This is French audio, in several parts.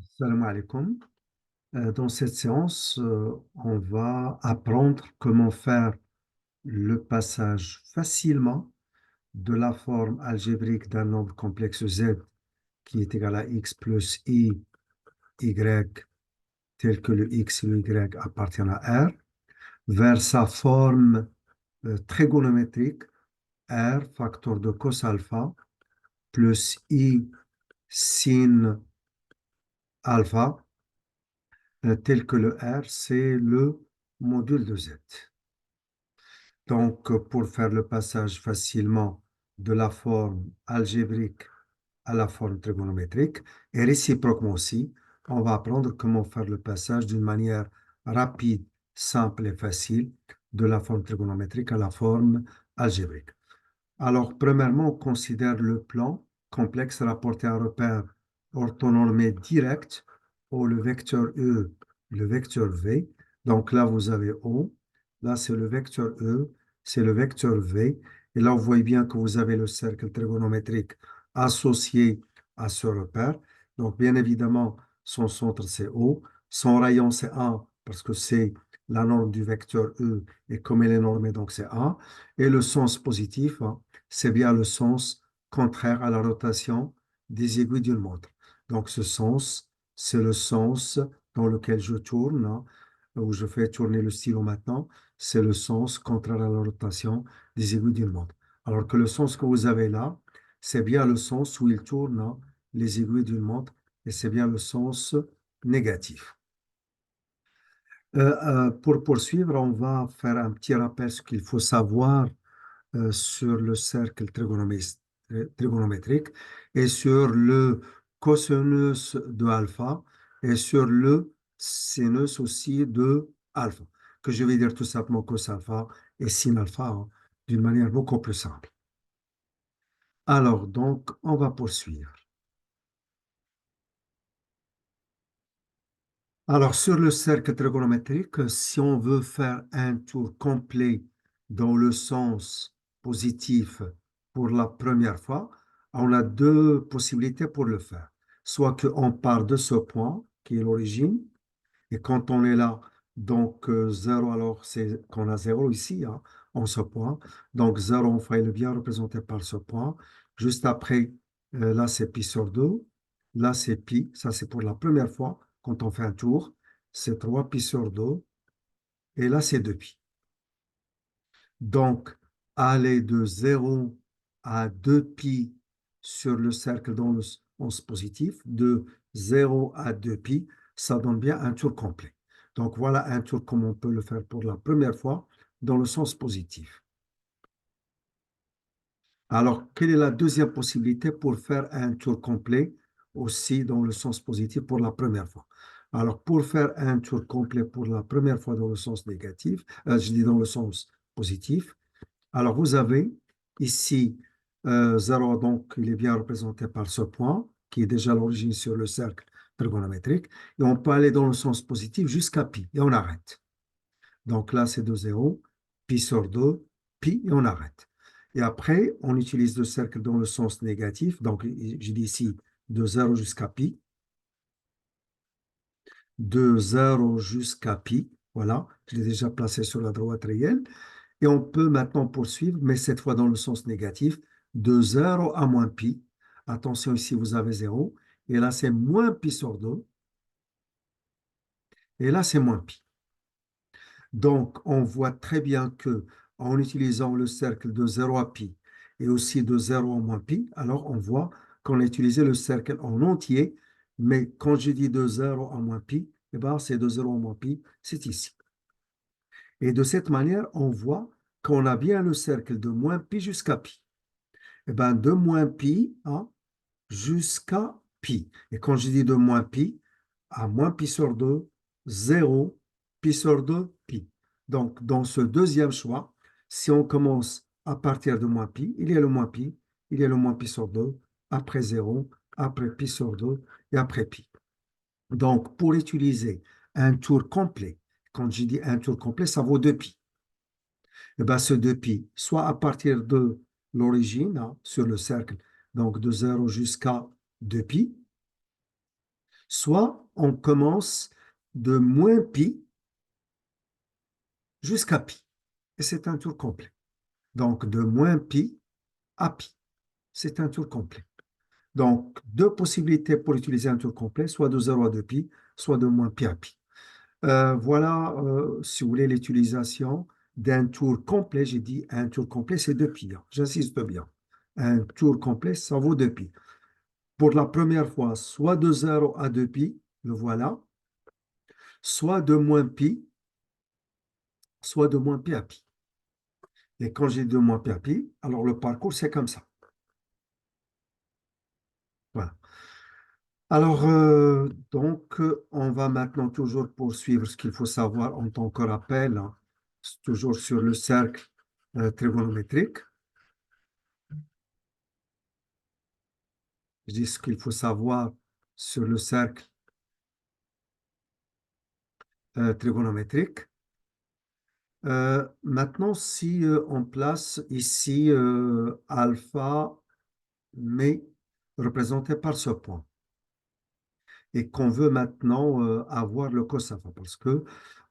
Salam alaikum. Dans cette séance, on va apprendre comment faire le passage facilement de la forme algébrique d'un nombre complexe z qui est égal à x plus i, y, tel que le x et le y appartiennent à R, vers sa forme trigonométrique R facteur de cos alpha plus i sin alpha, tel que le R, c'est le module de z. Donc, pour faire le passage facilement de la forme algébrique à la forme trigonométrique, et réciproquement aussi, on va apprendre comment faire le passage d'une manière rapide, simple et facile de la forme trigonométrique à la forme algébrique. Alors, premièrement, on considère le plan complexe rapporté à un repère orthonormé direct où le vecteur E, le vecteur V. Donc là, vous avez O. Là, c'est le vecteur E, c'est le vecteur V. Et là, vous voyez bien que vous avez le cercle trigonométrique associé à ce repère. Donc, bien évidemment, son centre, c'est O. Son rayon, c'est 1 parce que c'est la norme du vecteur E et comme elle est normée, donc c'est 1. Et le sens positif, hein, c'est bien le sens contraire à la rotation des aiguilles d'une montre. Donc ce sens, c'est le sens dans lequel je tourne, hein, où je fais tourner le stylo maintenant, c'est le sens contraire à la rotation des aiguilles d'une montre. Alors que le sens que vous avez là, c'est bien le sens où il tourne, hein, les aiguilles d'une montre, et c'est bien le sens négatif. Pour poursuivre, on va faire un petit rappel ce qu'il faut savoir sur le cercle trigonométrique et sur le cosinus de alpha et sur le sinus aussi de alpha, que je vais dire tout simplement cos alpha et sin alpha, hein, d'une manière beaucoup plus simple. Alors, donc, on va poursuivre. Alors, sur le cercle trigonométrique, si on veut faire un tour complet dans le sens positif pour la première fois, on a deux possibilités pour le faire. Soit qu'on part de ce point, qui est l'origine, et quand on est là, donc 0, alors c'est qu'on a 0 ici, hein, en ce point. Donc 0, on va le bien représenter par ce point. Juste après, là, c'est pi sur 2. Là, c'est pi. Ça, c'est pour la première fois quand on fait un tour. C'est 3 pi sur 2. Et là, c'est 2 pi. Donc, aller de 0 à 2 pi sur le cercle dans le sens positif, de 0 à 2 pi, ça donne bien un tour complet. Donc, voilà un tour comme on peut le faire pour la première fois dans le sens positif. Alors, quelle est la deuxième possibilité pour faire un tour complet aussi dans le sens positif pour la première fois? Alors, pour faire un tour complet pour la première fois dans le sens négatif, je dis dans le sens positif, alors, vous avez ici 0, donc il est bien représenté par ce point, qui est déjà l'origine sur le cercle trigonométrique. Et on peut aller dans le sens positif jusqu'à pi, et on arrête. Donc là, c'est de 0, pi sur 2, pi, et on arrête. Et après, on utilise le cercle dans le sens négatif. Donc, j'ai dit ici de 0 jusqu'à pi, de 0 jusqu'à pi. Voilà, je l'ai déjà placé sur la droite réelle. Et on peut maintenant poursuivre, mais cette fois dans le sens négatif, de 0 à moins pi. Attention, ici, vous avez 0. Et là, c'est moins pi sur 2. Et là, c'est moins pi. Donc, on voit très bien que en utilisant le cercle de 0 à pi et aussi de 0 à moins pi, alors on voit qu'on a utilisé le cercle en entier. Mais quand je dis de 0 à moins pi, eh ben, c'est de 0 à moins pi, c'est ici. Et de cette manière, on voit qu'on a bien le cercle de moins pi jusqu'à pi. Eh ben, de moins pi jusqu'à pi. Et quand je dis de moins pi, à moins pi sur 2, 0, pi sur 2, pi. Donc, dans ce deuxième choix, si on commence à partir de moins pi, il y a le moins pi, il y a le moins pi sur 2, après 0, après pi sur 2 et après pi. Donc, pour utiliser un tour complet, quand je dis un tour complet, ça vaut 2 pi. Eh ben, ce 2 pi, soit à partir de l'origine, hein, sur le cercle, donc de 0 jusqu'à 2 pi, soit on commence de moins pi jusqu'à pi. Et c'est un tour complet. Donc, de moins pi à pi. C'est un tour complet. Donc, deux possibilités pour utiliser un tour complet, soit de 0 à 2pi, soit de moins pi à pi. Voilà, si vous voulez, l'utilisation d'un tour complet. J'ai dit un tour complet, c'est 2pi, hein. J'insiste bien. Un tour complet, ça vaut 2pi. Pour la première fois, soit de 0 à 2pi, le voilà, soit de moins pi, soit de moins pi à pi. Et quand j'ai de moins pi à pi, alors le parcours, c'est comme ça. Voilà. Alors, on va maintenant toujours poursuivre ce qu'il faut savoir en tant que rappel, hein, toujours sur le cercle trigonométrique. Je dis ce qu'il faut savoir sur le cercle trigonométrique. Maintenant, si on place ici alpha, mais représenté par ce point, et qu'on veut maintenant avoir le cos alpha, parce que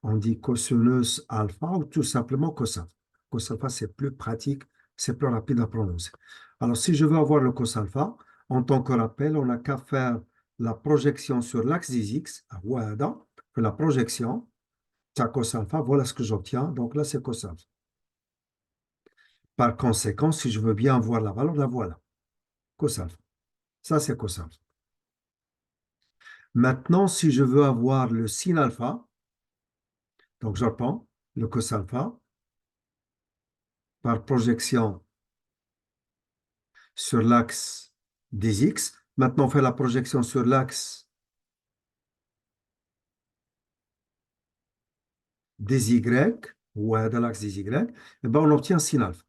on dit cosinus alpha ou tout simplement cos alpha. Cos alpha, c'est plus pratique, c'est plus rapide à prononcer. Alors, si je veux avoir le cos alpha, en tant que rappel, on n'a qu'à faire la projection sur l'axe des x, voilà, la projection, ça cos alpha, voilà ce que j'obtiens. Donc là, c'est cos alpha. Par conséquent, si je veux bien avoir la valeur, la voilà, cos alpha. Ça, c'est cos alpha. Maintenant, si je veux avoir le sin alpha, donc je reprends le cos alpha par projection sur l'axe des x. Maintenant, on fait la projection sur l'axe des y, ou de l'axe des y, et ben on obtient sin alpha.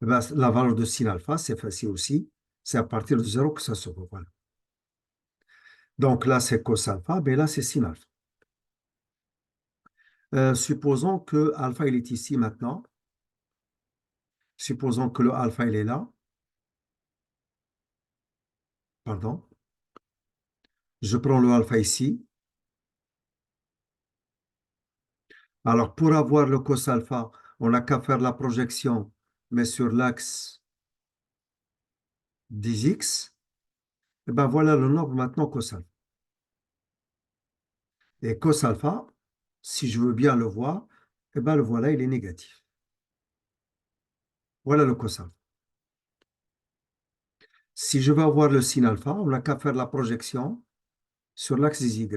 Eh ben, la valeur de sin alpha, c'est facile aussi. C'est à partir de 0 que ça se voit. Voilà. Donc là, c'est cos alpha, mais là, c'est sin alpha. Supposons que alpha, il est ici maintenant. Supposons que le alpha, il est là. Pardon. Je prends le alpha ici. Alors, pour avoir le cos alpha, on n'a qu'à faire la projection, mais sur l'axe des x. Et ben voilà le nombre maintenant cos alpha. Et cos alpha, si je veux bien le voir, et ben le voilà, il est négatif. Voilà le cos alpha. Si je veux avoir le sin alpha, on n'a qu'à faire la projection sur l'axe des y,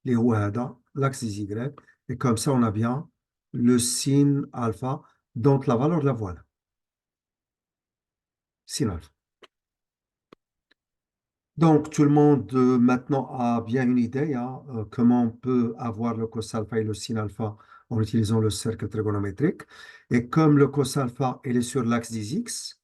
les ouahada, l'axe des y, et comme ça, on a bien le sin alpha, donc la valeur, la voilà. Sin alpha. Donc, tout le monde maintenant a bien une idée, hein, comment on peut avoir le cos alpha et le sin alpha en utilisant le cercle trigonométrique. Et comme le cos alpha il est sur l'axe des x,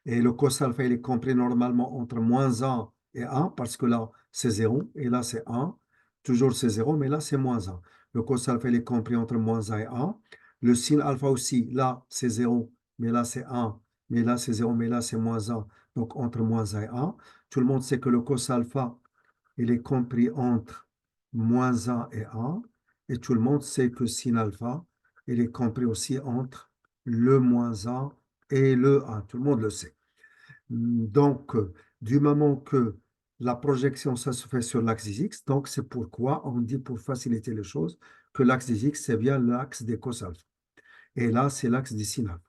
et le cos alpha il est compris normalement entre moins 1 et 1, parce que là c'est 0, et là c'est 1. Toujours c'est 0, mais là c'est moins 1. Le cos alpha il est compris entre moins 1 et 1. Le sin alpha aussi, là c'est 0, mais là c'est 1, mais là c'est 0, mais là c'est moins 1. Donc entre moins 1 et 1. Tout le monde sait que le cos alpha, il est compris entre moins 1 et 1. Et tout le monde sait que sin alpha, il est compris aussi entre le moins 1 et le 1. Tout le monde le sait. Donc, du moment que la projection, ça se fait sur l'axe des x, donc c'est pourquoi on dit, pour faciliter les choses, que l'axe des x, c'est bien l'axe des cos alpha. Et là, c'est l'axe des sin alpha.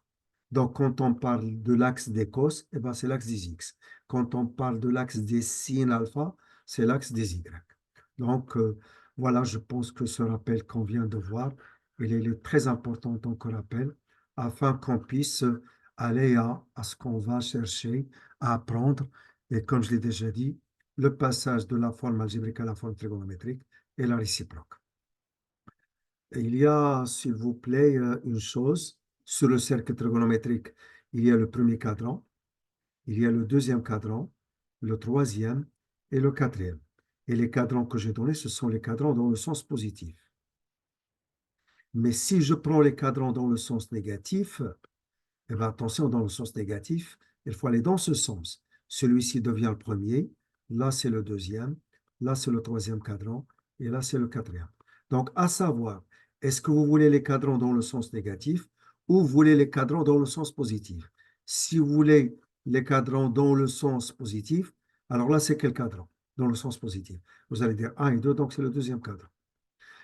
Donc, quand on parle de l'axe des cos, eh ben, c'est l'axe des x. Quand on parle de l'axe des sin alpha, c'est l'axe des y. Donc, voilà, je pense que ce rappel qu'on vient de voir, il est très important en tant que rappel, afin qu'on puisse aller à ce qu'on va chercher à apprendre. Et comme je l'ai déjà dit, le passage de la forme algébrique à la forme trigonométrique et la réciproque. Et il y a, s'il vous plaît, une chose. Sur le cercle trigonométrique, il y a le premier cadran, il y a le deuxième cadran, le troisième et le quatrième. Et les cadrans que j'ai donnés, ce sont les cadrans dans le sens positif. Mais si je prends les cadrans dans le sens négatif, eh bien attention, dans le sens négatif, il faut aller dans ce sens. Celui-ci devient le premier, là c'est le deuxième, là c'est le troisième cadran, et là c'est le quatrième. Donc, à savoir, est-ce que vous voulez les cadrans dans le sens négatif ou vous voulez les cadrans dans le sens positif? Si vous voulez les cadrans dans le sens positif, alors là c'est quel cadran? Dans le sens positif. Vous allez dire 1 et 2, donc c'est le deuxième cadran.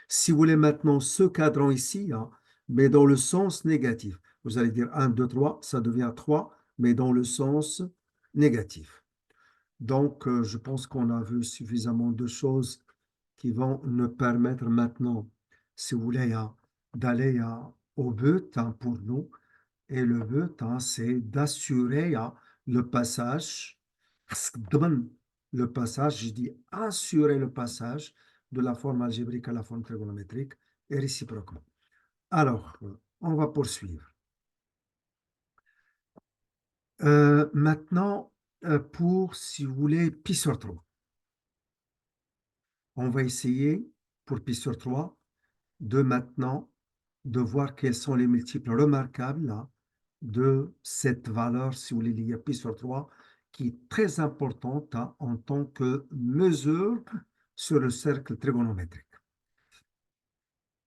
Si vous voulez maintenant ce cadran ici, hein, mais dans le sens négatif, vous allez dire 1, 2, 3, ça devient 3, mais dans le sens négatif. Donc, je pense qu'on a vu suffisamment de choses qui vont nous permettre maintenant, si vous voulez, hein, d'aller au but hein, pour nous. Et le but, hein, c'est d'assurer hein, le passage, le passage, je dis assurer le passage de la forme algébrique à la forme trigonométrique et réciproquement. Alors, on va poursuivre. Maintenant, pour, si vous voulez, pi sur 3. On va essayer, pour pi sur 3, de maintenant, de voir quels sont les multiples remarquables là, de cette valeur, si vous voulez, liée à pi sur 3, qui est très importante hein, en tant que mesure sur le cercle trigonométrique.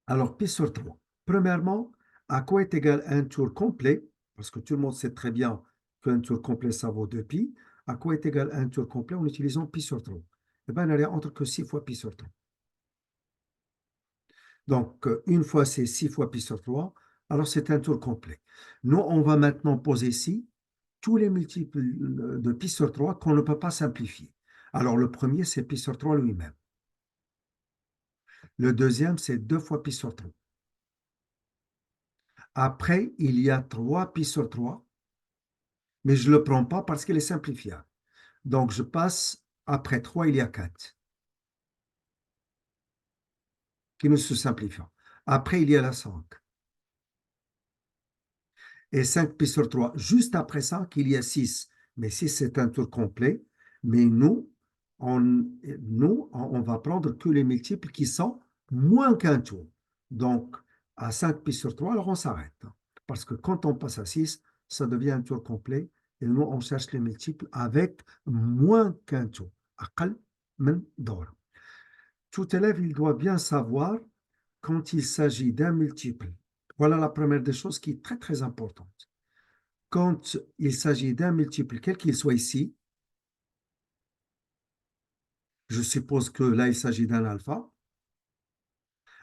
Alors, pi sur 3. Premièrement, à quoi est égal un tour complet? Parce que tout le monde sait très bien qu'un tour complet, ça vaut 2 pi. À quoi est égal un tour complet en utilisant pi sur 3? Eh bien, il n'y a rien entre que 6 fois pi sur 3. Donc, une fois c'est 6 fois pi sur 3, alors c'est un tour complet. Nous, on va maintenant poser ici tous les multiples de pi sur 3 qu'on ne peut pas simplifier. Alors, le premier, c'est pi sur 3 lui-même. Le deuxième, c'est 2 fois pi sur 3. Après, il y a 3 pi sur 3, mais je ne le prends pas parce qu'il est simplifiable. Donc, je passe, après 3, il y a 4 qui ne se simplifient. Après, il y a la 5. Et 5 pi sur 3. Juste après ça, qu'il y a 6. Mais 6, c'est un tour complet. Mais on va prendre que les multiples qui sont moins qu'un tour. Donc, à 5 pi sur 3, alors on s'arrête. Parce que quand on passe à 6, ça devient un tour complet. Et nous, on cherche les multiples avec moins qu'un tour. أقل من دورة. Tout élève, il doit bien savoir quand il s'agit d'un multiple. Voilà la première des choses qui est très, très importante. Quand il s'agit d'un multiple, quel qu'il soit ici, je suppose que là, il s'agit d'un alpha.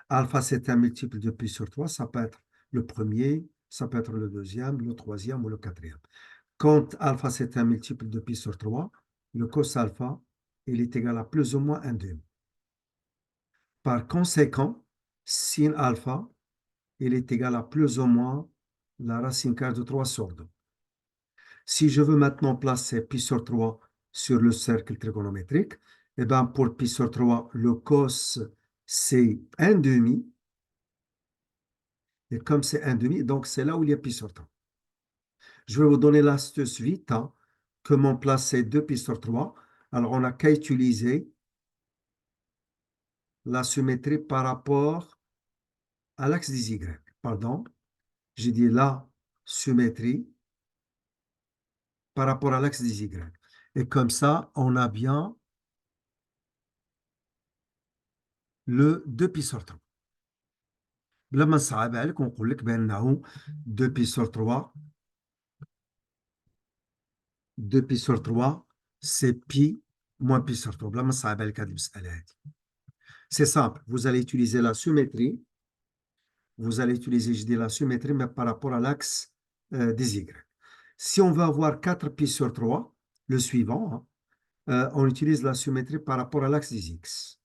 Alpha, c'est un multiple de pi sur 3. Ça peut être le premier, ça peut être le deuxième, le troisième ou le quatrième. Quand alpha, c'est un multiple de pi sur 3, le cos alpha, il est égal à plus ou moins un demi. Par conséquent, sin alpha, il est égal à plus ou moins la racine carrée de 3 sur 2. Si je veux maintenant placer pi sur 3 sur le cercle trigonométrique, eh bien pour pi sur 3, le cos, c'est 1 demi. Et comme c'est 1 demi, donc c'est là où il y a pi sur 3. Je vais vous donner l'astuce vite. Hein, comment placer 2 pi sur 3. Alors, on n'a qu'à utiliser la symétrie par rapport à l'axe des Y. Pardon, j'ai dit la symétrie par rapport à l'axe des Y. Et comme ça, on a bien le 2 pi sur 3. بلا ما نصعب عليك ونقول لك بأنه 2 pi sur 3, 2 pi sur 3, c'est pi moins pi sur 3. بلا ما نصعب عليك هذه المسألة هذه. C'est simple, vous allez utiliser la symétrie, vous allez utiliser, je dis la symétrie, mais par rapport à l'axe des Y. Si on veut avoir 4 pi sur 3, le suivant, hein, on utilise la symétrie par rapport à l'axe des X.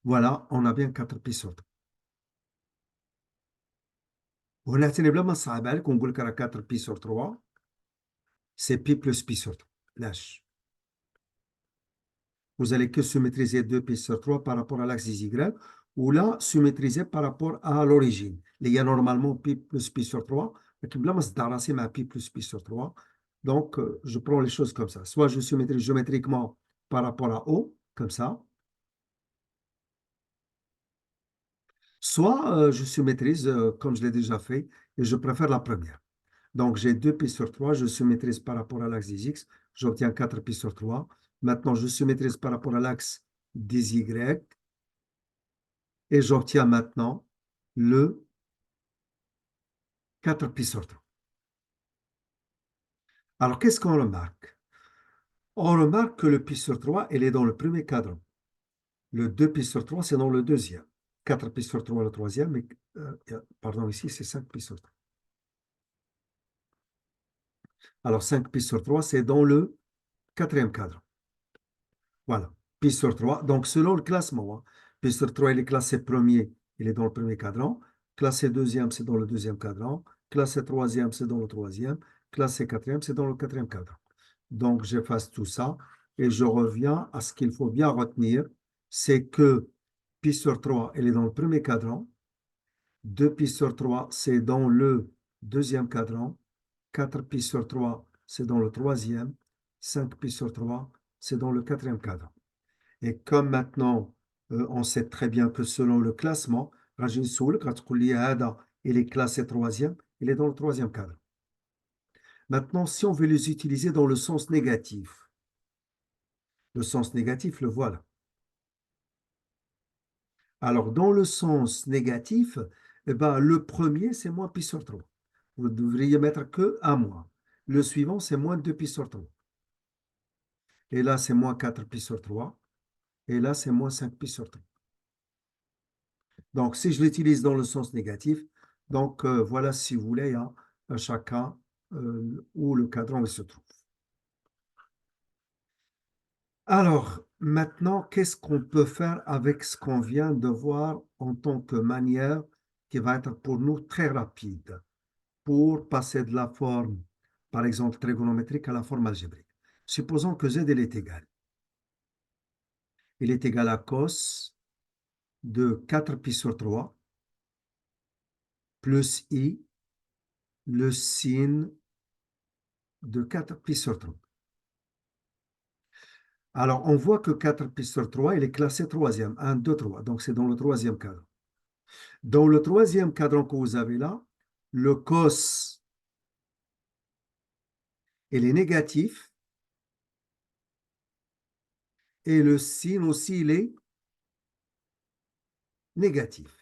Voilà, on a bien 4 pi sur 3. وهنا ثاني بلا ما نصعب عليك ونقول لك راه 4 pi sur 3 c'est pi plus pi sur 3. Lâche. Vous allez que symétriser 2 pi sur 3 par rapport à l'axe des Y, ou là, symétriser par rapport à l'origine. Il y a normalement pi plus pi sur 3, mais là, je vais ma pi plus pi sur 3. Donc, je prends les choses comme ça. Soit je symétrise géométriquement par rapport à O, comme ça, soit je symétrise comme je l'ai déjà fait, et je préfère la première. Donc, j'ai 2 pi sur 3, je symétrise par rapport à l'axe des x, j'obtiens 4 pi sur 3. Maintenant, je symétrise par rapport à l'axe des y, et j'obtiens maintenant le 4 pi sur 3. Alors, qu'est-ce qu'on remarque? On remarque que le pi sur 3, il est dans le premier cadran. Le 2 pi sur 3, c'est dans le deuxième. 4 pi sur 3, le troisième. Pardon, ici, c'est 5 pi sur 3. Alors, 5 pi sur 3, c'est dans le quatrième cadran. Voilà, pi sur 3. Donc, selon le classement, hein, pi sur 3, il est classé premier, il est dans le premier cadran. Classé deuxième, c'est dans le deuxième cadran. Classé troisième, c'est dans le troisième. Classé quatrième, c'est dans le quatrième cadran. Donc, j'efface tout ça et je reviens à ce qu'il faut bien retenir, c'est que pi sur 3, il est dans le premier cadran. 2 pi sur 3, c'est dans le deuxième cadran. 4 pi sur 3, c'est dans le troisième. 5 pi sur 3, c'est dans le quatrième cadran. Et comme maintenant, on sait très bien que selon le classement, Rajin Soul, quand il est classé troisième, il est dans le troisième cadran. Maintenant, si on veut les utiliser dans le sens négatif, le sens négatif, le voilà. Alors, dans le sens négatif, eh ben, le premier, c'est moins pi sur 3. Vous devriez mettre que 1 moins. Le suivant, c'est moins 2 pi sur 3. Et là, c'est moins 4 pi sur 3. Et là, c'est moins 5 pi sur 3. Donc, si je l'utilise dans le sens négatif, donc voilà, si vous voulez, hein, chacun où le cadran il se trouve. Alors, maintenant, qu'est-ce qu'on peut faire avec ce qu'on vient de voir en tant que manière qui va être pour nous très rapide pour passer de la forme, par exemple, trigonométrique à la forme algébrique. Supposons que z il est égal. Il est égal à cos de 4 pi sur 3 plus i, le sin de 4 pi sur 3. Alors, on voit que 4 pi sur 3, il est classé troisième. 1, 2, 3. Donc, c'est dans le troisième cadran. Dans le troisième cadran que vous avez là, le cos, il est négatif. Et le sin aussi, il est négatif.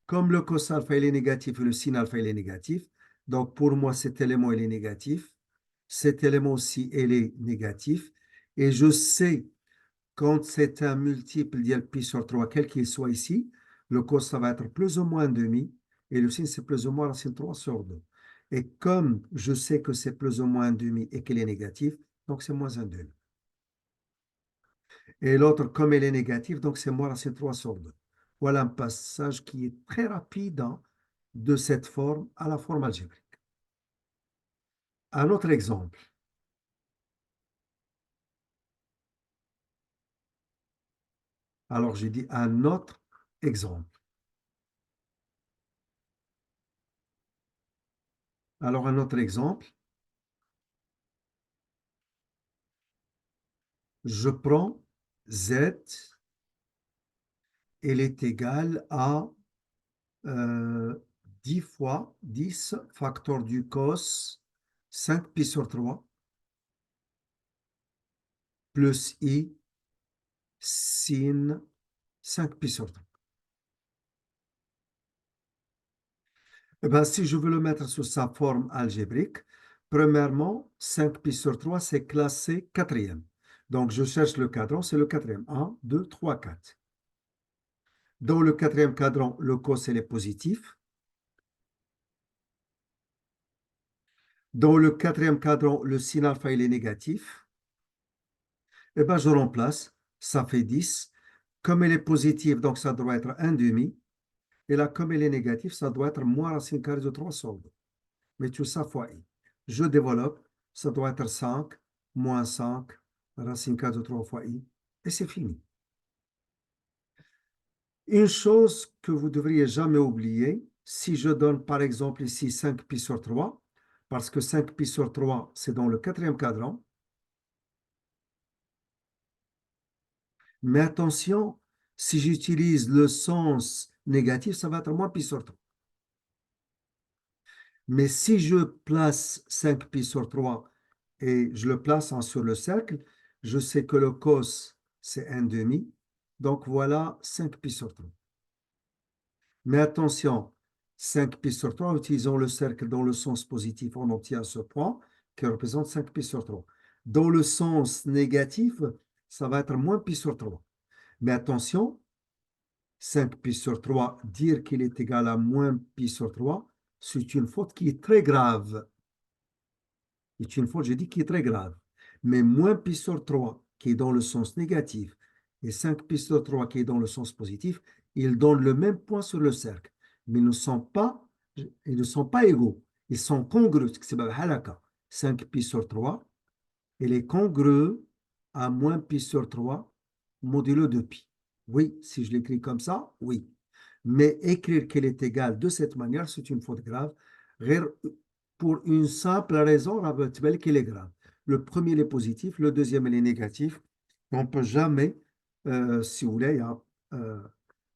Comme le cos alpha, il est négatif et le sin alpha, il est négatif. Donc, pour moi, cet élément, il est négatif. Cet élément aussi, il est négatif. Et je sais, quand c'est un multiple d'IL pi sur 3, quel qu'il soit ici, le cos, ça va être plus ou moins demi. Et le sin, c'est plus ou moins racine 3 sur 2. Et comme je sais que c'est plus ou moins un demi et qu'il est négatif, donc c'est moins un demi. Et l'autre, comme elle est négative, donc c'est moins racine 3 sur 2. Voilà un passage qui est très rapide hein, de cette forme à la forme algébrique. Un autre exemple. Alors, j'ai dit un autre exemple. Alors, un autre exemple. Je prends Z, elle est égale à 10 fois 10 facteur du cos 5 pi sur 3 plus I sin 5 pi sur 3. Eh ben, si je veux le mettre sous sa forme algébrique, premièrement, 5 pi sur 3, c'est classé quatrième. Donc, je cherche le cadran, c'est le quatrième. 1, 2, 3, 4. Dans le quatrième cadran, le cos, il est positif. Dans le quatrième cadran, le sin alpha, il est négatif. Eh ben, je remplace, ça fait 10. Comme elle est positive, donc ça doit être 1 demi. Et là, comme elle est négative, ça doit être moins racine carrée de 3 sur 2. Mais tout ça fois i. Je développe, ça doit être 5, moins 5, racine carrée de 3 fois i, et c'est fini. Une chose que vous ne devriez jamais oublier, si je donne par exemple ici 5 pi sur 3, parce que 5 pi sur 3, c'est dans le quatrième cadran, mais attention, si j'utilise le sens négatif, ça va être moins pi sur 3. Mais si je place 5 pi sur 3 et je le place sur le cercle, je sais que le cos, c'est 1/2. Donc voilà 5 pi sur 3. Mais attention, 5 pi sur 3, utilisons le cercle dans le sens positif, on obtient ce point qui représente 5 pi sur 3. Dans le sens négatif, ça va être moins pi sur 3. Mais attention, 5 pi sur 3, dire qu'il est égal à moins pi sur 3, c'est une faute qui est très grave. C'est une faute, j'ai dit, qui est très grave. Mais moins pi sur 3, qui est dans le sens négatif, et 5 pi sur 3, qui est dans le sens positif, ils donnent le même point sur le cercle. Mais ils ne sont pas égaux. Ils sont congrus. C'est 5 pi sur 3, il est congrue à moins pi sur 3 modulo de pi. Oui, si je l'écris comme ça, oui. Mais écrire qu'elle est égale de cette manière, c'est une faute grave, pour une simple raison, qu'elle est grave. Le premier est positif, le deuxième est négatif. On ne peut jamais, si vous voulez, euh,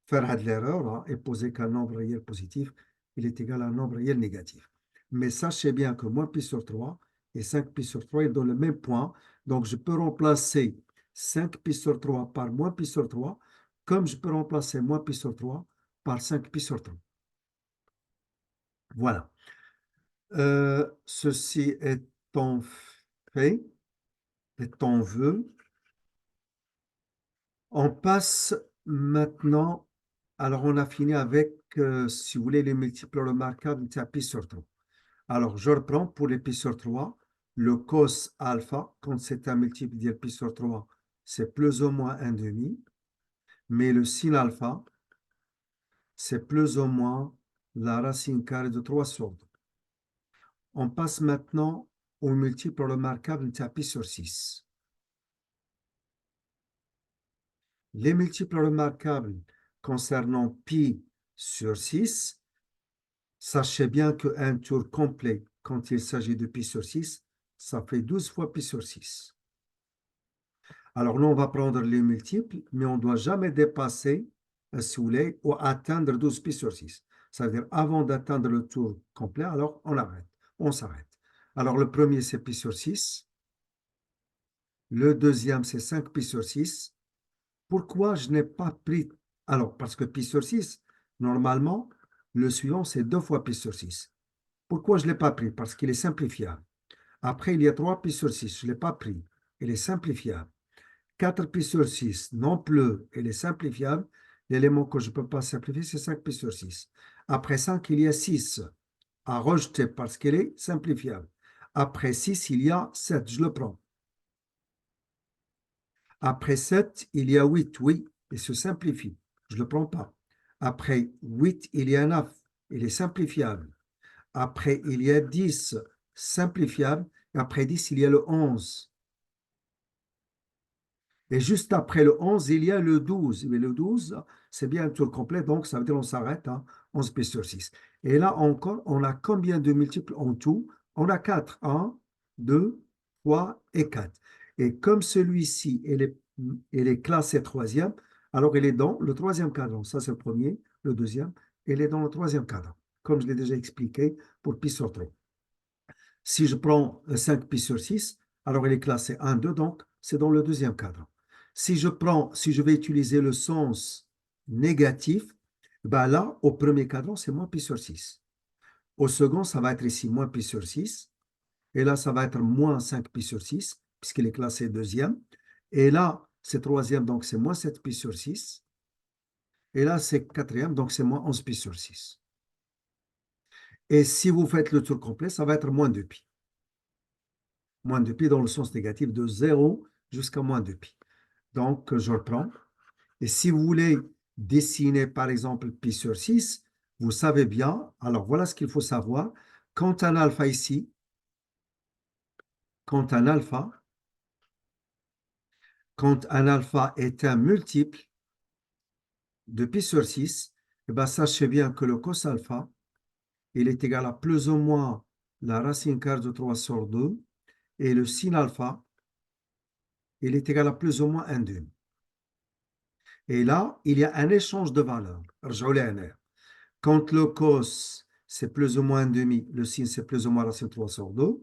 faire de l'erreur et poser qu'un nombre réel positif, il est égal à un nombre réel négatif. Mais sachez bien que moins pi sur 3 et 5 pi sur 3, ils donnent le même point. Donc, je peux remplacer 5 pi sur 3 par moins pi sur 3, comme je peux remplacer moins pi sur 3 par 5 pi sur 3. Voilà. Ceci étant fait, étant vu, on passe maintenant. Alors, on a fini avec, si vous voulez, les multiples remarquables de pi sur 3. Alors, je reprends pour les pi sur 3. Le cos alpha, quand c'est un multiple de pi sur 3, c'est plus ou moins 1/2. Mais le sin alpha, c'est plus ou moins la racine carrée de 3 sur 2. On passe maintenant au multiple remarquable de pi sur 6. Les multiples remarquables concernant pi sur 6, sachez bien qu'un tour complet, quand il s'agit de pi sur 6, ça fait 12 fois pi sur 6. Alors là, on va prendre les multiples, mais on ne doit jamais dépasser, si vous voulez, ou atteindre 12 pi sur 6. C'est-à-dire, avant d'atteindre le tour complet, alors on arrête, on s'arrête. Alors, le premier, c'est pi sur 6. Le deuxième, c'est 5 pi sur 6. Pourquoi je n'ai pas pris... Alors, parce que pi sur 6, normalement, le suivant, c'est 2 fois pi sur 6. Pourquoi je ne l'ai pas pris? Parce qu'il est simplifiable. Après, il y a 3 pi sur 6. Je ne l'ai pas pris. Il est simplifiable. 4 pi sur 6 non plus, il est simplifiable. L'élément que je ne peux pas simplifier, c'est 5 pi sur 6. Après 5, il y a 6 à rejeter parce qu'il est simplifiable. Après 6, il y a 7, je le prends. Après 7, il y a 8, oui, il se simplifie. Je ne le prends pas. Après 8, il y a 9, il est simplifiable. Après, il y a 10, simplifiable. Après 10, il y a le 11. Et juste après le 11, il y a le 12. Mais le 12, c'est bien un tour complet, donc ça veut dire qu'on s'arrête à 11 pi sur 6. Et là encore, on a combien de multiples en tout? On a 4. 1, 2, 3 et 4. Et comme celui-ci, il est classé troisième, alors il est dans le troisième cadran. Ça, c'est le premier. Le deuxième, il est dans le troisième cadran, comme je l'ai déjà expliqué pour pi sur 3. Si je prends 5 pi sur 6, alors il est classé 1, 2, donc c'est dans le deuxième cadran. Si je vais utiliser le sens négatif, ben là, au premier cadran, c'est moins pi sur 6. Au second, ça va être ici moins pi sur 6. Et là, ça va être moins 5 pi sur 6, puisqu'il est classé deuxième. Et là, c'est troisième, donc c'est moins 7 pi sur 6. Et là, c'est quatrième, donc c'est moins 11 pi sur 6. Et si vous faites le tour complet, ça va être moins 2 pi. Moins 2 pi dans le sens négatif de 0 jusqu'à moins 2 pi. Donc, je reprends. Et si vous voulez dessiner, par exemple, pi sur 6, vous savez bien, alors voilà ce qu'il faut savoir. Quand un alpha ici, quand un alpha est un multiple de pi sur 6, eh bien, sachez bien que le cos alpha, il est égal à plus ou moins la racine carrée de 3 sur 2, et le sin alpha, il est égal à plus ou moins 1/2. Et là, il y a un échange de valeurs. Quand le cos, c'est plus ou moins un demi. Le sin, c'est plus ou moins racine 3 sur 2.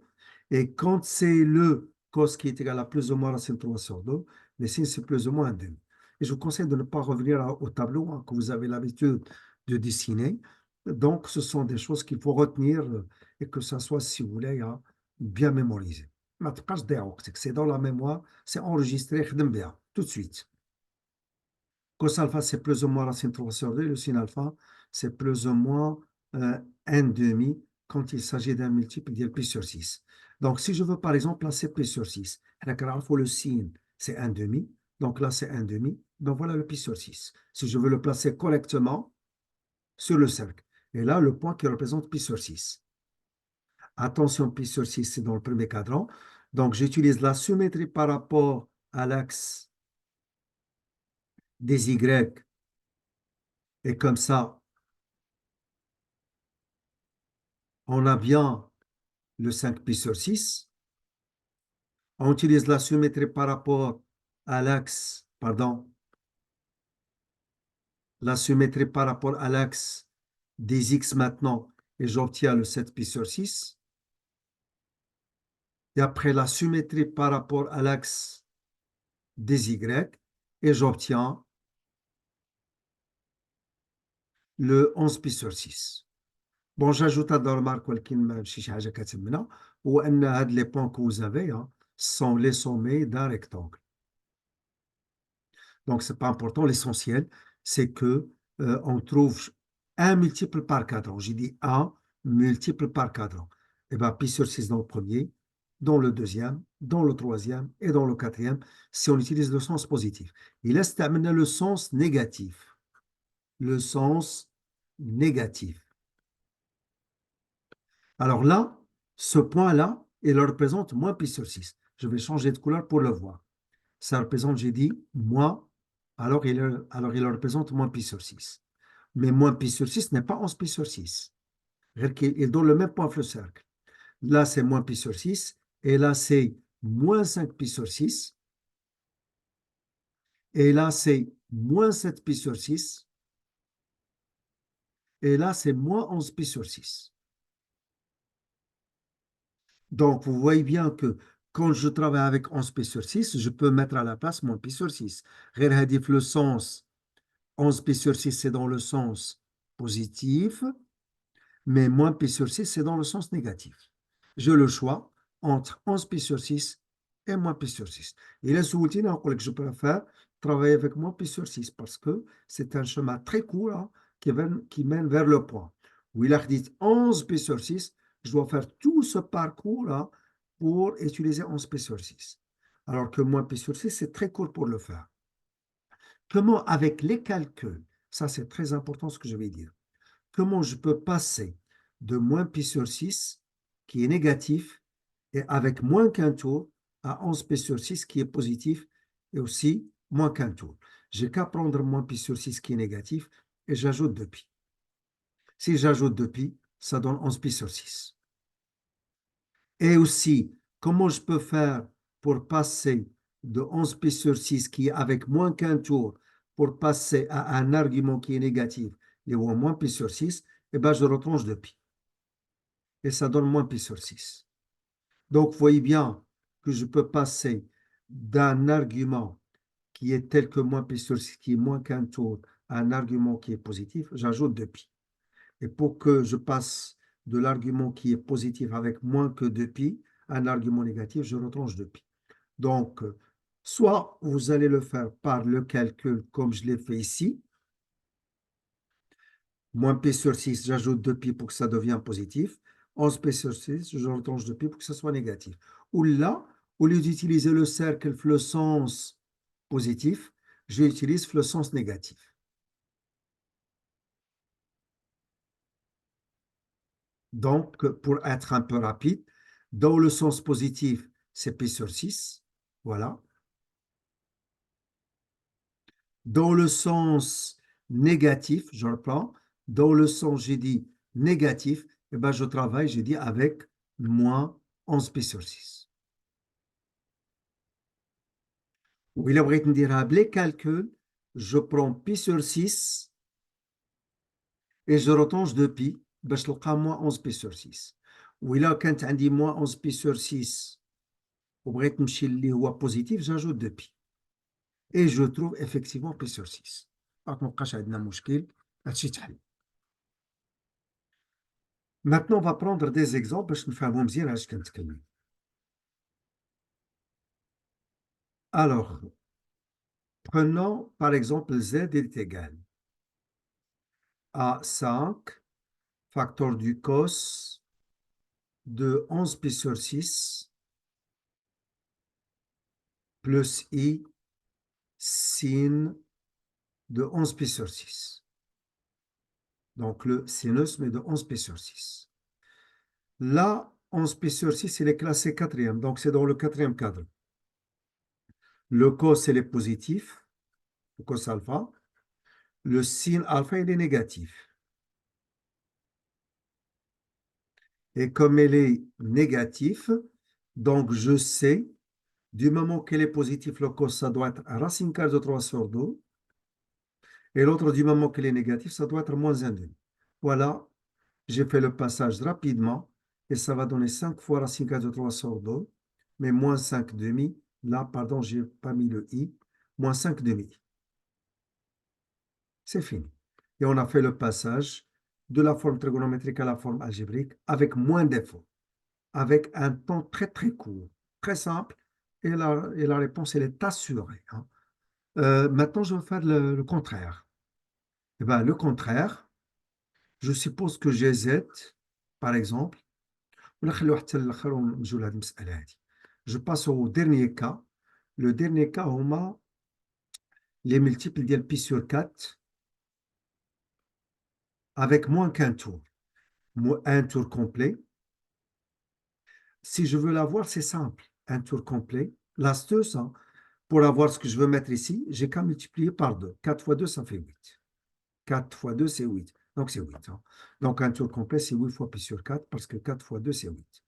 Et quand c'est le cos qui est égal à plus ou moins racine 3 sur 2, le sin, c'est plus ou moins un demi. Et je vous conseille de ne pas revenir au tableau hein, que vous avez l'habitude de dessiner. Donc, ce sont des choses qu'il faut retenir et que ça soit, si vous voulez, hein, bien mémorisé. ما تبقاش تضيع وقتك. C'est dans la mémoire, c'est enregistré, خدم بها tout de suite. Cos alpha, c'est plus ou moins racine 3 sur 2. Le sin alpha, c'est plus ou moins un demi quand il s'agit d'un multiple de pi sur 6. Donc, si je veux par exemple placer pi sur 6, le sin, c'est un demi. Donc là, c'est un demi. Donc voilà le pi sur 6. Si je veux le placer correctement sur le cercle. Et là, le point qui représente pi sur 6. Attention, pi sur 6, c'est dans le premier cadran. Donc, j'utilise la symétrie par rapport à l'axe des Y. Et comme ça, on a bien le 5 pi sur 6. On utilise la symétrie par rapport à l'axe, pardon, la symétrie par rapport à l'axe des X maintenant, et j'obtiens le 7 pi sur 6. Et après la symétrie par rapport à l'axe des Y, et j'obtiens le 11 pi sur 6. Bon, j'ajoute à la remarque ou les points que vous avez hein, sont les sommets d'un rectangle. Donc, ce n'est pas important. L'essentiel, c'est que on trouve un multiple par cadran. J'ai dit un multiple par cadran. Et bien, pi sur 6 dans le premier, dans le deuxième, dans le troisième et dans le quatrième, si on utilise le sens positif. Il laisse terminer le sens négatif. Le sens négatif. Alors là, ce point-là, il représente moins pi sur 6. Je vais changer de couleur pour le voir. Ça représente, j'ai dit, moins, alors il représente moins pi sur 6. Mais moins pi sur 6 n'est pas 11 pi sur 6. Il donne le même point que le cercle. Là, c'est moins pi sur 6. Et là, c'est moins 5 pi sur 6. Et là, c'est moins 7 pi sur 6. Et là, c'est moins 11 pi sur 6. Donc, vous voyez bien que quand je travaille avec 11 pi sur 6, je peux mettre à la place moins pi sur 6. Le sens 11 pi sur 6, c'est dans le sens positif, mais moins pi sur 6, c'est dans le sens négatif. J'ai le choix entre 11 pi sur 6 et moins pi sur 6. Et là, que je préfère travailler avec moins pi sur 6 parce que c'est un chemin très court hein, qui mène vers le point. Où il a dit 11 pi sur 6, je dois faire tout ce parcours-là pour utiliser 11 pi sur 6. Alors que moins pi sur 6, c'est très court pour le faire. Comment, avec les calculs, ça c'est très important ce que je vais dire, comment je peux passer de moins pi sur 6, qui est négatif, et avec moins qu'un tour, à 11 pi sur 6, qui est positif, et aussi moins qu'un tour. J'ai qu'à prendre moins pi sur 6, qui est négatif, et j'ajoute 2 pi. Si j'ajoute 2 pi, ça donne 11 pi sur 6. Et aussi, comment je peux faire pour passer de 11 pi sur 6, qui est avec moins qu'un tour, pour passer à un argument qui est négatif, et au moins pi sur 6, et bien je retranche de pi. Et ça donne moins pi sur 6. Donc, vous voyez bien que je peux passer d'un argument qui est tel que moins pi sur 6, qui est moins qu'un tour, à un argument qui est positif, j'ajoute 2 pi. Et pour que je passe de l'argument qui est positif avec moins que 2 pi à un argument négatif, je retranche 2 pi. Donc, soit vous allez le faire par le calcul comme je l'ai fait ici, moins pi sur 6, j'ajoute 2 pi pour que ça devienne positif. 11 pi sur 6, je retranche 2 pi pour que ça soit négatif. Ou là, au lieu d'utiliser le cercle, le sens positif, j'utilise le sens négatif. Donc, pour être un peu rapide, dans le sens positif, c'est pi sur 6. Voilà. Dans le sens négatif, je reprends. Dans le sens, j'ai dit négatif, eh ben, je travaille, j'ai dit avec moins 11 pi sur 6. Oui, là, me dire les calculs, je prends pi sur 6 et je retanche 2 pi. باش تلقى moins 11 بي سور 6. وإلا كانت عندي moins 11 بي سور 6 وبغيت نمشي اللي هو بوزيتيف j'ajoute 2 بي. Et je trouve effectivement بي سور 6. دونك مابقاش عندنا مشكل هادشي تحل. Maintenant, on va prendre des exemples باش نفهمو مزيان علاش كنتكلم. Alors, prenons par exemple z est égal à 5 facteur du cos de 11 pi sur 6 plus i sin de 11 pi sur 6. Donc le sinus, mais de 11 pi sur 6. Là, 11 pi sur 6, il est classé quatrième, donc c'est dans le quatrième cadre. Le cos, il est positif, le cos alpha. Le sin alpha, il est négatif. Et comme il est négatif, donc je sais, du moment qu'il est positif, le cos, ça doit être racine carrée de 3 sur 2. Et l'autre, du moment qu'il est négatif, ça doit être moins 1,5. Voilà, j'ai fait le passage rapidement. Et ça va donner 5 fois racine carrée de 3 sur 2. Mais moins 5 demi. Là, pardon, je n'ai pas mis le i. Moins 5 demi. C'est fini. Et on a fait le passage de la forme trigonométrique à la forme algébrique avec moins d'efforts, avec un temps très très court, très simple, et la réponse, elle est assurée. Hein. Maintenant, je vais faire le contraire. Eh ben, le contraire, je suppose que j'ai z, par exemple, je passe au dernier cas. Le dernier cas, on a les multiples de pi sur 4 avec moins qu'un tour. Un tour complet. Si je veux l'avoir, c'est simple. Un tour complet. L'astuce, hein, pour avoir ce que je veux mettre ici, j'ai qu'à multiplier par 2. 4 fois 2, ça fait 8. 4 fois 2, c'est 8. Donc, c'est 8. Hein. Donc, un tour complet, c'est 8 fois pi sur 4, parce que 4 fois 2, c'est 8.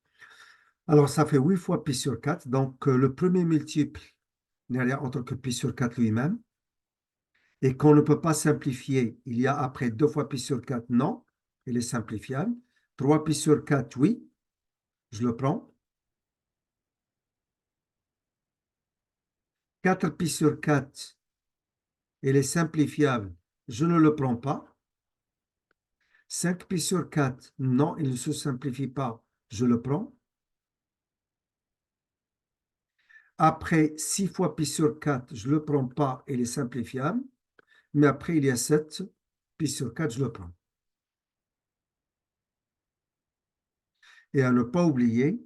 Alors, ça fait 8 fois pi sur 4. Donc, le premier multiple n'est rien autre que pi sur 4 lui-même. Et qu'on ne peut pas simplifier, il y a après 2 fois pi sur 4, non, il est simplifiable. 3 pi sur 4, oui, je le prends. 4 pi sur 4, il est simplifiable, je ne le prends pas. 5 pi sur 4, non, il ne se simplifie pas, je le prends. Après, 6 fois pi sur 4, je ne le prends pas, il est simplifiable. Mais après, il y a 7 pi sur 4, je le prends. Et à ne pas oublier,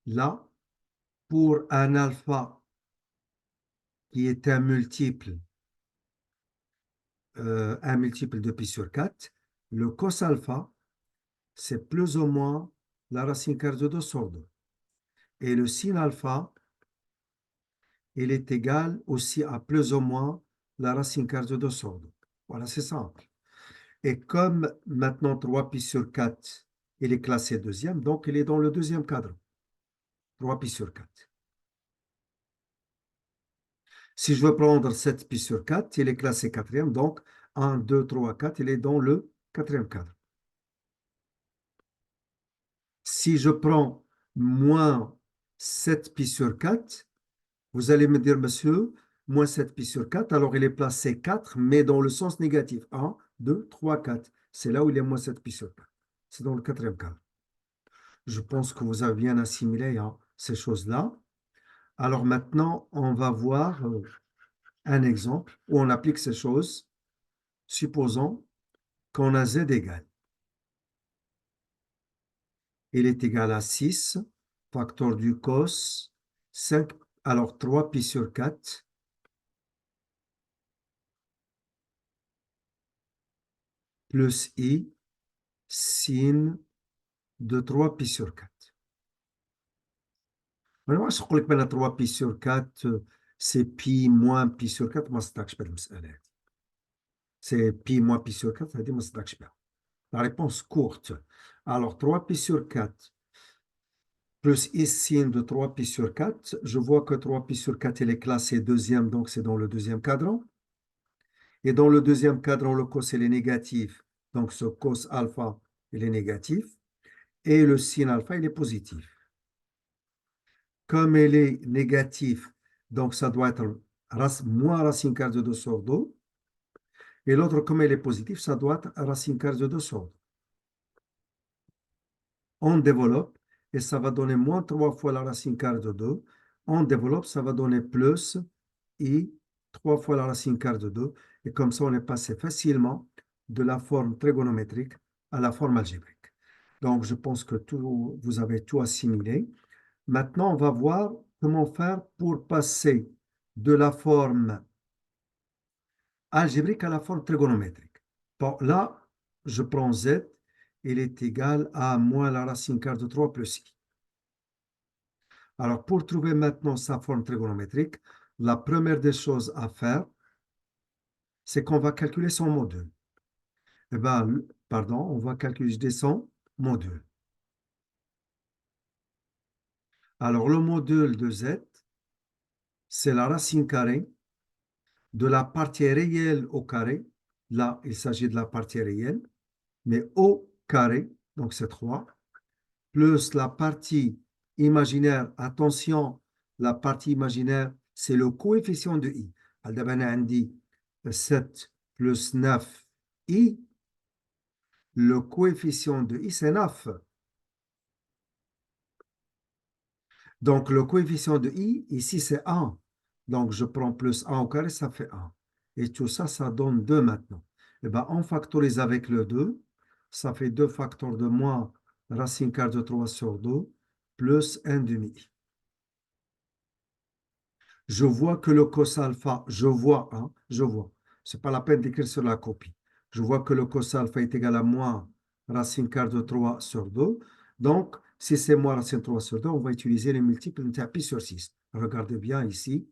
là, pour un alpha qui est un multiple de pi sur 4, le cos alpha, c'est plus ou moins la racine carrée de 2 sur 2. Et le sin alpha, il est égal aussi à plus ou moins la racine carrée de 2 sur 2. Voilà, c'est simple. Et comme maintenant 3 pi sur 4, il est classé deuxième, donc il est dans le deuxième cadre. 3 pi sur 4. Si je veux prendre 7 pi sur 4, il est classé quatrième, donc 1, 2, 3, 4, il est dans le quatrième cadre. Si je prends moins 7 pi sur 4, vous allez me dire, monsieur, moins 7 pi sur 4, alors il est placé 4, mais dans le sens négatif. 1, 2, 3, 4. C'est là où il est moins 7 pi sur 4. C'est dans le quatrième cadre. Je pense que vous avez bien assimilé hein, ces choses-là. Alors maintenant, on va voir un exemple où on applique ces choses. Supposons qu'on a z égale. Il est égal à 6, facteur du cos, 5, alors 3 pi sur 4, plus i, sin de 3 pi sur 4. Moi, je crois que 3 pi sur 4, c'est pi moins pi sur 4, ما صدقش بالمسألة هذه. C'est pi moins pi sur 4, هذه ما صدقش بها. La réponse courte. Alors, 3 pi sur 4 plus i sin de 3 pi sur 4. Je vois que 3 pi sur 4, il est classé deuxième, donc c'est dans le deuxième cadran. Et dans le deuxième cadran, le cos, il est négatif. Donc, ce cos alpha, il est négatif. Et le sin alpha, il est positif. Comme il est négatif, donc ça doit être moins racine carrée de 2 sur 2. Et l'autre, comme il est positif, ça doit être racine carrée de 2 sur 2. On développe et ça va donner moins 3 fois la racine carrée de 2. On développe, ça va donner plus i 3 fois la racine carrée de 2. Et comme ça, on est passé facilement de la forme trigonométrique à la forme algébrique. Donc, je pense que vous avez tout assimilé. Maintenant, on va voir comment faire pour passer de la forme algébrique à la forme trigonométrique. Bon, là, je prends z, il est égal à moins la racine carrée de 3 plus i. Alors, pour trouver maintenant sa forme trigonométrique, la première des choses à faire, c'est qu'on va calculer son module. Eh bien, pardon, on va calculer son module. Alors, le module de z, c'est la racine carrée de la partie réelle au carré. Là, il s'agit de la partie réelle, mais au carré, donc c'est 3, plus la partie imaginaire. Attention, la partie imaginaire, c'est le coefficient de i. Alors, on dit 7 plus 9i. Le coefficient de i, c'est 9. Donc, le coefficient de i, ici, c'est 1. Donc, je prends plus 1 au carré, ça fait 1. Et tout ça, ça donne 2 maintenant. Eh bien, on factorise avec le 2. Ça fait 2 facteurs de moins racine carrée de 3 sur 2 plus 1 demi. Je vois que le cos alpha, je vois. Ce n'est pas la peine d'écrire sur la copie. Je vois que le cos alpha est égal à moins racine carrée de 3 sur 2. Donc, si c'est moins racine de 3 sur 2, on va utiliser les multiples de pi sur 6. Regardez bien ici.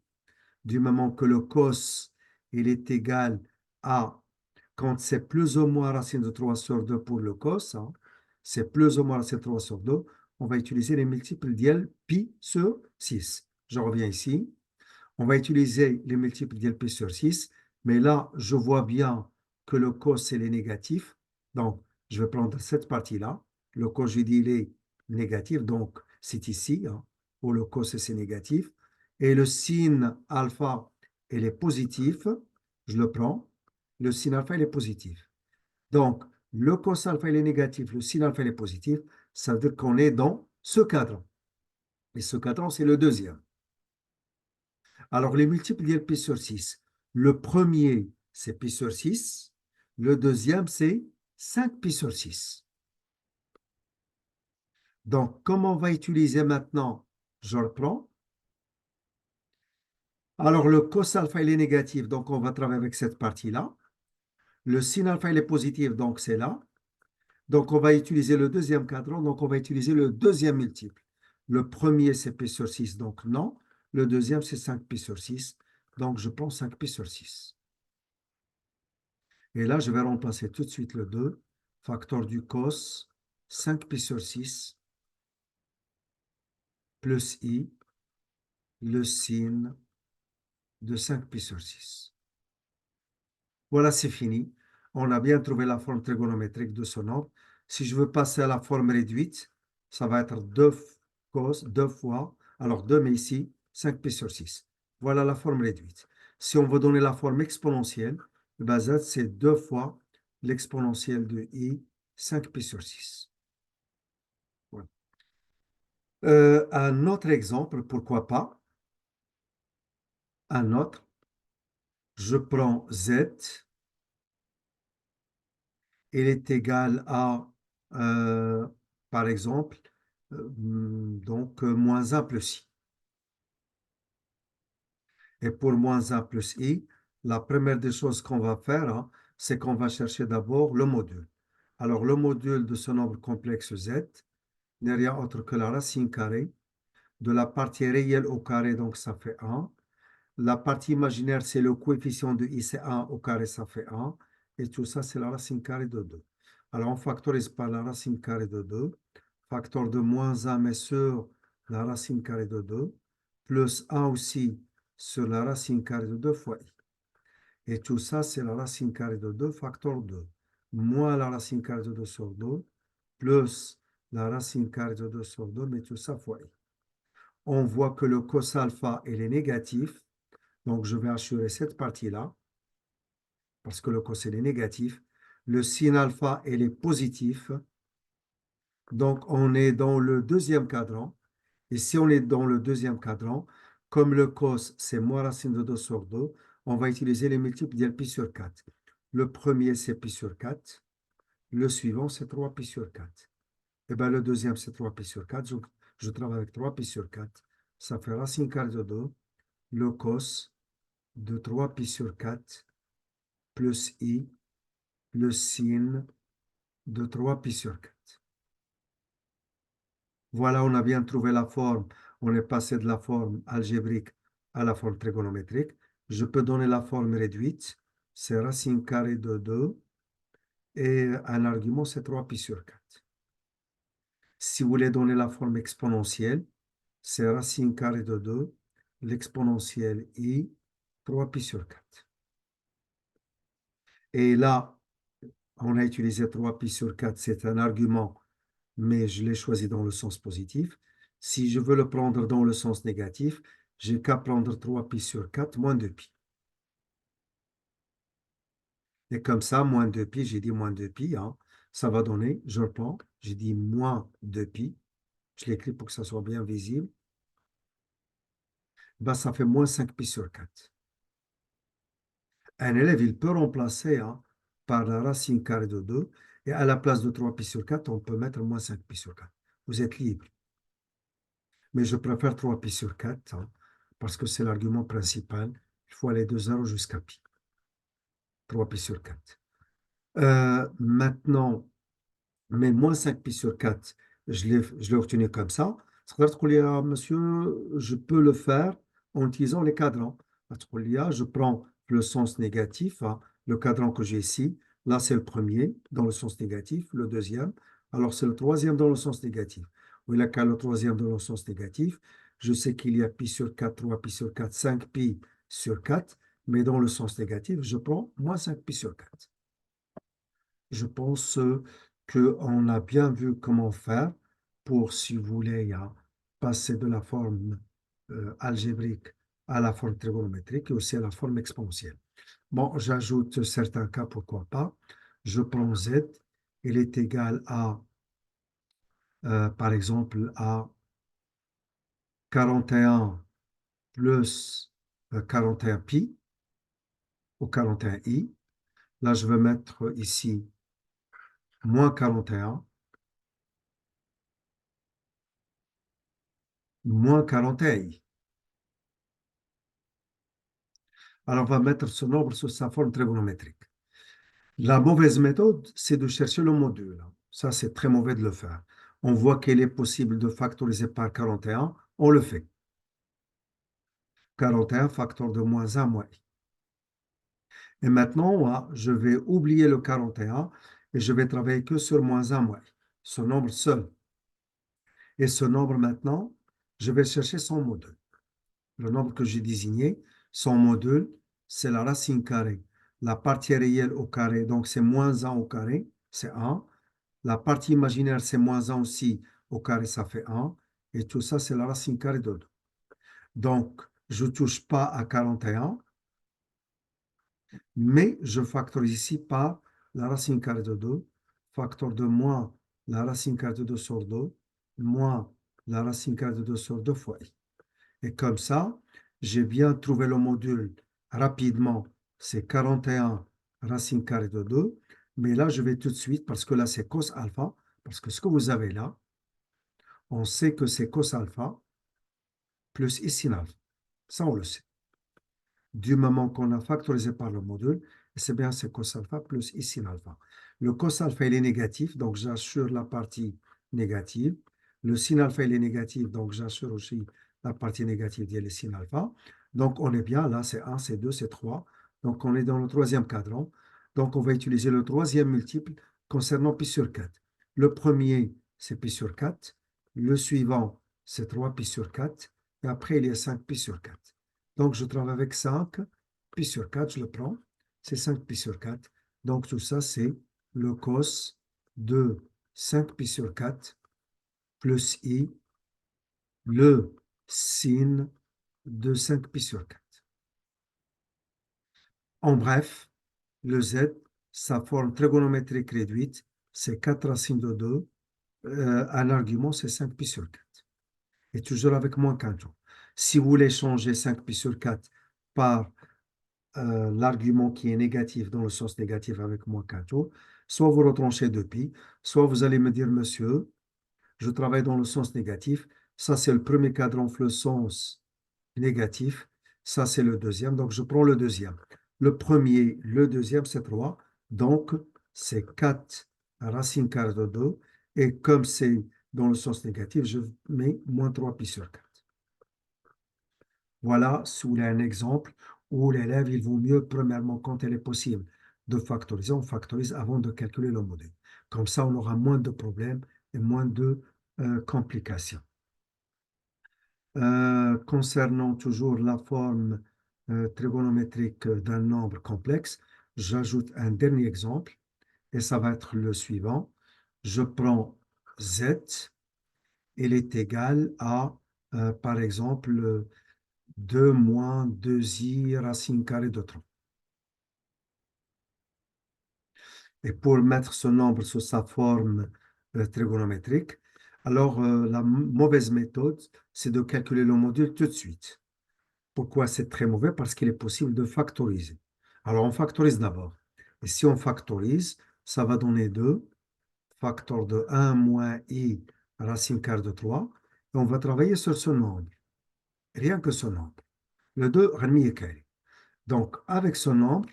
Du moment que le cos, il est égal à, quand c'est plus ou moins racine de 3 sur 2 pour le cos, c'est plus ou moins racine de 3 sur 2, on va utiliser les multiples d'IL pi sur 6. Je reviens ici. On va utiliser les multiples d'LP sur 6, mais là, je vois bien que le cos, il est négatif. Donc, je vais prendre cette partie-là. Le cos, je dis, il est négatif, donc c'est ici, où le cos, c'est négatif. Et le sin alpha, il est positif. Je le prends. Le sin alpha, il est positif. Donc, le cos alpha, il est négatif. Le sin alpha, il est positif. Ça veut dire qu'on est dans ce cadran. Et ce cadran, c'est le deuxième. Alors, les multiples d'IL pi sur 6. Le premier, c'est pi sur 6. Le deuxième, c'est 5 pi sur 6. Donc, comme on va utiliser maintenant, je reprends. Alors, le cos alpha, il est négatif, donc on va travailler avec cette partie-là. Le sin alpha, il est positif, donc c'est là. Donc, on va utiliser le deuxième cadran, donc on va utiliser le deuxième multiple. Le premier, c'est pi sur 6, donc non. Le deuxième, c'est 5 pi sur 6, donc je prends 5 pi sur 6. Et là, je vais remplacer tout de suite le 2, facteur du cos, 5 pi sur 6, plus i, le sin de 5 pi sur 6. Voilà, c'est fini. On a bien trouvé la forme trigonométrique de ce nombre. Si je veux passer à la forme réduite, ça va être 2 cos, 2 fois, alors 2, mais ici, 5 pi sur 6. Voilà la forme réduite. Si on veut donner la forme exponentielle, ben z, c'est 2 fois l'exponentielle de i, 5 pi sur 6. Voilà. Un autre exemple, pourquoi pas? Un autre, je prends z, il est égal à, euh, par exemple, donc moins 1 plus i. Et pour moins 1 plus i, la première des choses qu'on va faire, c'est qu'on va chercher d'abord le module. Alors, le module de ce nombre complexe z n'est rien autre que la racine carrée de la partie réelle au carré, donc ça fait 1. La partie imaginaire, c'est le coefficient de i, c'est 1 au carré, ça fait 1. Et tout ça, c'est la racine carrée de 2. Alors, on factorise par la racine carrée de 2. Facteur de moins 1, mais sur la racine carrée de 2. Plus 1 aussi sur la racine carrée de 2 fois i. Et tout ça, c'est la racine carrée de 2 facteur 2, moins la racine carrée de 2 sur 2, plus la racine carrée de 2 sur 2, mais tout ça fois i. On voit que le cos alpha, il est négatif, donc je vais assurer cette partie-là, parce que le cos, il est négatif. Le sin alpha, il est positif, donc on est dans le deuxième cadran. Et si on est dans le deuxième cadran, comme le cos, c'est moins racine de 2 sur 2, on va utiliser les multiples d'pi sur 4. Le premier, c'est pi sur 4. Le suivant, c'est 3pi sur 4. Et bien, le deuxième, c'est 3pi sur 4. Donc, je travaille avec 3pi sur 4. Ça fait racine carrée de 2. Le cos de 3pi sur 4 plus i, le sin de 3pi sur 4. Voilà, on a bien trouvé la forme. On est passé de la forme algébrique à la forme trigonométrique. Je peux donner la forme réduite. C'est racine carrée de 2. Et un argument, c'est 3pi sur 4. Si vous voulez donner la forme exponentielle, c'est racine carrée de 2, l'exponentielle i, 3pi sur 4. Et là, on a utilisé 3pi sur 4, c'est un argument, mais je l'ai choisi dans le sens positif. Si je veux le prendre dans le sens négatif, j'ai qu'à prendre 3pi sur 4 moins 2pi. Et comme ça, moins 2pi, j'ai dit moins 2pi, hein, ça va donner, je reprends, j'ai dit moins 2pi, je l'écris pour que ça soit bien visible, ben, ça fait moins 5pi sur 4. Un élève, il peut remplacer hein, par la racine carrée de 2, et à la place de 3pi sur 4, on peut mettre moins 5pi sur 4. Vous êtes libre. Mais je préfère 3pi sur 4, hein, parce que c'est l'argument principal. Il faut aller de 0 jusqu'à pi. 3pi sur 4. Maintenant, mais moins 5pi sur 4, je l'ai obtenu comme ça. C'est-à-dire qu'il y a, monsieur, je peux le faire en utilisant les cadrans. Je prends le sens négatif, hein, le cadran que j'ai ici. Là, c'est le premier dans le sens négatif, le deuxième. Alors, c'est le troisième dans le sens négatif. Oui, là, le troisième dans le sens négatif, je sais qu'il y a pi sur 4, 3pi sur 4, 5pi sur 4, mais dans le sens négatif, je prends moins 5pi sur 4. Je pense qu'on a bien vu comment faire pour, si vous voulez, passer de la forme algébrique à la forme trigonométrique et aussi à la forme exponentielle. Bon, j'ajoute certains cas, pourquoi pas. Je prends z, il est égal à, par exemple, à 41 plus 41 pi ou 41 i. Là, je vais mettre ici moins 41 moins 41 i. Alors, on va mettre ce nombre sur sa forme trigonométrique. La mauvaise méthode, c'est de chercher le module. Ça, c'est très mauvais de le faire. On voit qu'il est possible de factoriser par 41, on le fait. 41 facteur de moins 1 moins i. Et maintenant, je vais oublier le 41 et je vais travailler que sur moins 1 moins i. Ce nombre seul. Et ce nombre maintenant, je vais chercher son module. Le nombre que j'ai désigné, son module, c'est la racine carrée. La partie réelle au carré, donc c'est moins 1 au carré, c'est 1. La partie imaginaire, c'est moins 1 aussi au carré, ça fait 1. Et tout ça, c'est la racine carrée de 2. Donc, je ne touche pas à 41, mais je factorise ici par la racine carrée de 2, facteur de moins la racine carrée de 2 sur 2, moins la racine carrée de 2 sur 2 fois i. Et comme ça, j'ai bien trouvé le module rapidement. C'est 41 racine carrée de 2. Mais là, je vais tout de suite, parce que là, c'est cos alpha. Parce que ce que vous avez là, on sait que c'est cos alpha plus i sin alpha. Ça, on le sait. Du moment qu'on a factorisé par le module, c'est bien c'est cos alpha plus i sin alpha. Le cos alpha, il est négatif, donc j'assure la partie négative. Le sin alpha, il est négatif, donc j'assure aussi la partie négative de sin alpha. Donc, on est bien, là, c'est 1, c'est 2, c'est 3. Donc, on est dans le troisième cadran. Donc, on va utiliser le troisième multiple concernant pi sur 4. Le premier, c'est pi sur 4. Le suivant, c'est 3 pi sur 4. Et après, il y a 5 pi sur 4. Donc, je travaille avec 5 pi sur 4, je le prends. c'est 5 pi sur 4. Donc tout ça, c'est le cos de 5 pi sur 4 plus i, le sin de 5 pi sur 4. En bref, le z, sa forme trigonométrique réduite, c'est 4 racines de 2. Un argument, c'est 5 pi sur 4. Et toujours avec moins qu'un tour. Si vous voulez changer 5 pi sur 4 par l'argument qui est négatif dans le sens négatif avec moins qu'un tour, soit vous retranchez 2 pi, soit vous allez me dire, monsieur, je travaille dans le sens négatif. Ça, c'est le premier cadran, le sens négatif. Ça, c'est le deuxième. Donc, je prends le deuxième. Le premier, le deuxième, c'est 3. Donc, c'est 4 racine carrée de 2. Et comme c'est dans le sens négatif, je mets moins 3 pi sur 4. Voilà, sous un exemple où l'élève, il vaut mieux, premièrement, quand il est possible, de factoriser. On factorise avant de calculer le module. Comme ça, on aura moins de problèmes et moins de complications. Concernant toujours la forme trigonométrique d'un nombre complexe, j'ajoute un dernier exemple et ça va être le suivant. Je prends z, il est égal à, par exemple, 2 moins 2i racine carrée de 30. Et pour mettre ce nombre sous sa forme trigonométrique, alors la mauvaise méthode, c'est de calculer le module tout de suite. Pourquoi c'est très mauvais? Parce qu'il est possible de factoriser. Alors, on factorise d'abord. Et si on factorise, ça va donner 2, facteur de 1 moins i racine carrée de 3. Et on va travailler sur ce nombre. Rien que ce nombre. Le 2, remi est carré. Donc, avec ce nombre,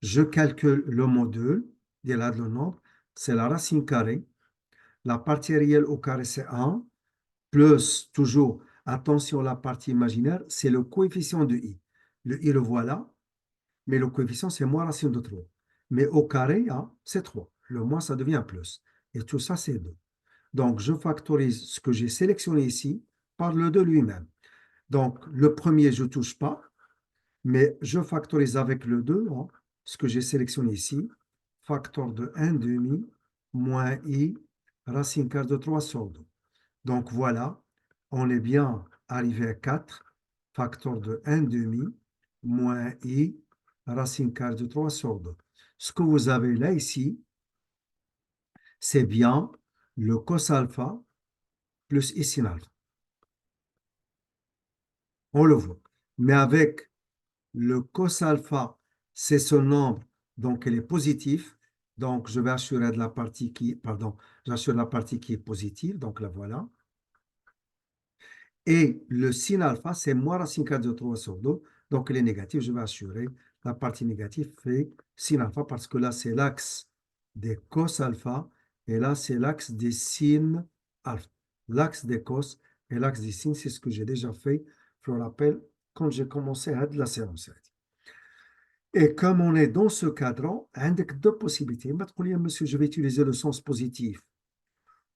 je calcule le module. Il y a là le nombre. C'est la racine carrée. La partie réelle au carré, c'est 1. Plus, toujours, attention, la partie imaginaire, c'est le coefficient de i. Le i, le voilà, mais le coefficient, c'est moins racine de 3. Mais au carré, c'est 3. Le moins, ça devient plus. Et tout ça, c'est 2. Donc, je factorise ce que j'ai sélectionné ici par le 2 lui-même. Donc, le premier, je ne touche pas, mais je factorise avec le 2, ce que j'ai sélectionné ici, facteur de 1 demi moins i racine carrée de 3 sur 2. Donc voilà, on est bien arrivé à 4, facteur de 1 demi moins i racine carrée de 3 sur 2. Ce que vous avez là ici, c'est bien le cos alpha plus i sin alpha. On le voit. Mais avec le cos alpha, c'est ce nombre, donc il est positif. Donc je vais assurer de la partie qui, pardon, j'assure la partie qui est positive, donc la voilà. Et le sin alpha, c'est moins racine carrée de 3 sur 2. Donc, il est négatif. Je vais assurer la partie négative fait sin alpha parce que là, c'est l'axe des cos alpha et là, c'est l'axe des sin alpha. L'axe des cos et l'axe des sin, c'est ce que j'ai déjà fait, je le rappelle, quand j'ai commencé à de la séance. Et comme on est dans ce cadran, il y a deux possibilités. Monsieur, je vais utiliser le sens positif.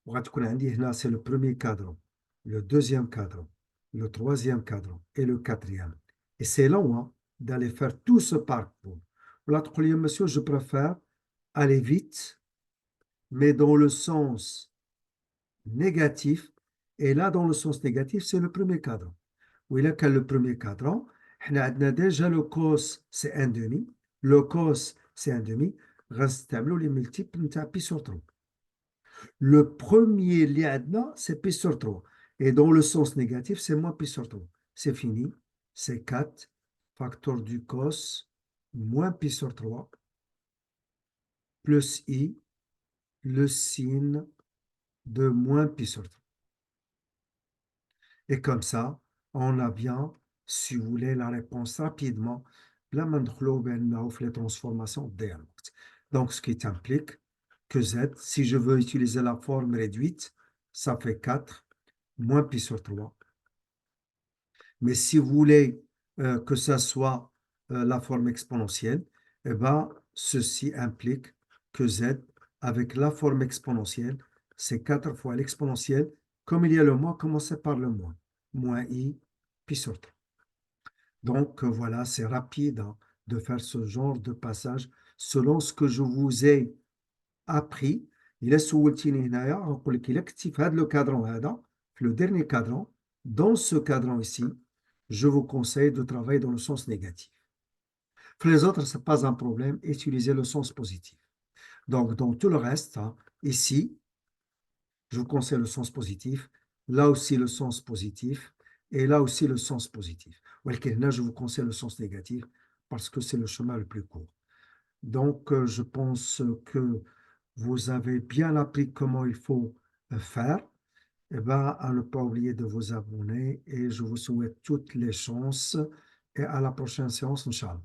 C'est le premier cadran, le deuxième cadran, le troisième cadran et le quatrième. Et c'est long d'aller faire tout ce parcours. Monsieur, je préfère aller vite, mais dans le sens négatif. Et là, dans le sens négatif, c'est le premier cadran. Oui, là, quand le premier cadran, on a déjà le cos, c'est 1 demi. Le cos, c'est 1 demi. Reste les multiples, pi sur 3. Le premier liadna, c'est pi sur 3. Et dans le sens négatif, c'est moins pi sur 3. C'est fini. C'est 4, facteur du cos, moins pi sur 3, plus i, le sin de moins pi sur 3. Et comme ça, on a bien, si vous voulez, la réponse rapidement. Là, maintenant, les transformations d'R. Donc, ce qui implique que Z, si je veux utiliser la forme réduite, ça fait 4 moins pi sur 3. Mais si vous voulez que ça soit la forme exponentielle, eh ben, ceci implique que Z, avec la forme exponentielle, c'est 4 fois l'exponentielle. Comme il y a le moins, commencez par le moins. Moins i pi sur 3. Donc, voilà, c'est rapide hein, de faire ce genre de passage selon ce que je vous ai appris. إلا سولتيني هنايا غنقول لك إلا كنتي في هذا لو كادرون هذا في لو dernier cadran dans ce cadran ici je vous conseille de travailler dans le sens négatif. Pour les autres, ce n'est pas un problème, utilisez le sens positif. Donc, dans tout le reste, hein, ici, je vous conseille le sens positif, là aussi le sens positif, et là aussi le sens positif. Là, je vous conseille le sens négatif parce que c'est le chemin le plus court. Donc, je pense que vous avez bien appris comment il faut faire. Eh ben, à ne pas oublier de vous abonner et je vous souhaite toutes les chances et à la prochaine séance, Inch'Allah.